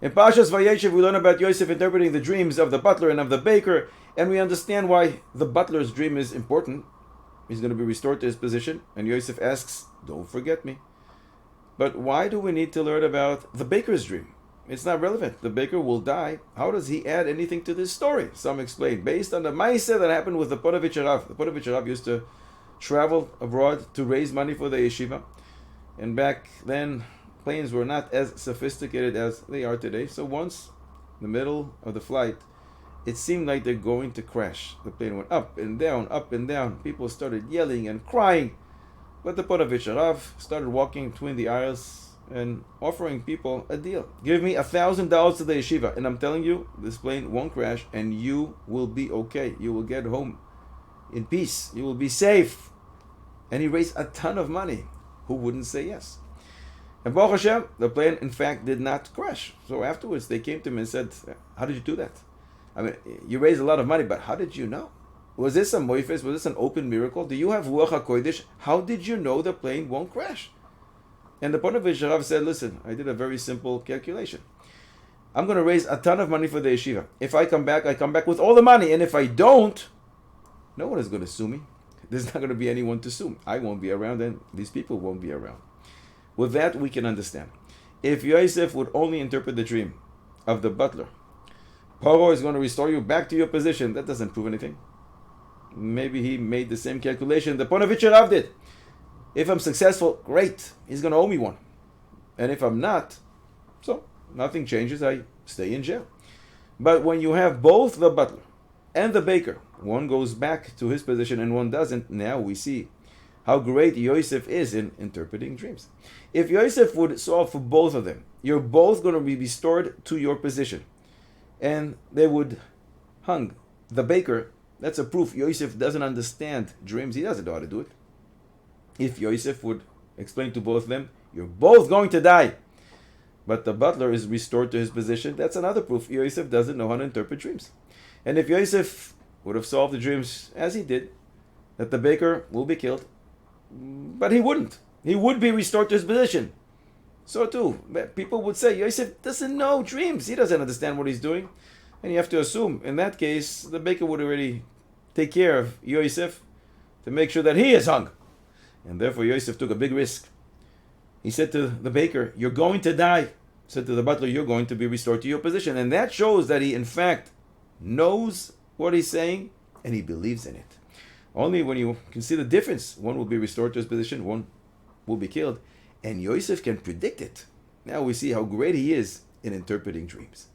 In Pashas Vayeshev, we learn about Yosef interpreting the dreams of the butler and of the baker, and we understand why the butler's dream is important. He's going to be restored to his position, and Yosef asks, "Don't forget me." But why do we need to learn about the baker's dream? It's not relevant. The baker will die. How does he add anything to this story? Some explain, based on the Maaseh that happened with the Ponevezh Rav. The Ponevezh Rav used to travel abroad to raise money for the yeshiva. And back then, planes were not as sophisticated as they are today. So once, in the middle of the flight, it seemed like they're going to crash. The plane went up and down, up and down. People started yelling and crying. But the Ponevezh Rav started walking between the aisles and offering people a deal. Give me $1,000 to the yeshiva, and I'm telling you, this plane won't crash, and you will be okay. You will get home in peace. You will be safe. And he raised a ton of money. Who wouldn't say yes? And Baruch Hashem, the plane in fact did not crash. So afterwards, they came to him and said, "How did you do that? I mean, you raised a lot of money, but how did you know? Was this a moifes? Was this an open miracle? Do you have Ruach HaKodesh? How did you know the plane won't crash?" And the Ponevezh Rav said, "Listen, I did a very simple calculation. I'm going to raise a ton of money for the yeshiva. If I come back, I come back with all the money. And if I don't, no one is going to sue me. There's not going to be anyone to sue. I won't be around, and these people won't be around." With that, we can understand. If Yosef would only interpret the dream of the butler, Paro is going to restore you back to your position. That doesn't prove anything. Maybe he made the same calculation the Ponevezh Rav did. If I'm successful, great. He's going to owe me one. And if I'm not, so nothing changes. I stay in jail. But when you have both the butler and the baker, one goes back to his position and one doesn't, now we see how great Yosef is in interpreting dreams. If Yosef would solve for both of them, you're both going to be restored to your position. And they would hung the baker. That's a proof Yosef doesn't understand dreams. He doesn't know how to do it. If Yosef would explain to both of them, you're both going to die, but the butler is restored to his position, that's another proof Yosef doesn't know how to interpret dreams. And if Yosef would have solved the dreams as he did, that the baker will be killed, but he wouldn't. He would be restored to his position. So too, people would say, Yosef doesn't know dreams. He doesn't understand what he's doing. And you have to assume, in that case, the baker would already take care of Yosef to make sure that he is hung. And therefore Yosef took a big risk. He said to the baker, "You're going to die." He said to the butler, "You're going to be restored to your position." And that shows that he in fact knows what he's saying and he believes in it. Only when you can see the difference, one will be restored to his position, one will be killed. And Yosef can predict it. Now we see how great he is in interpreting dreams.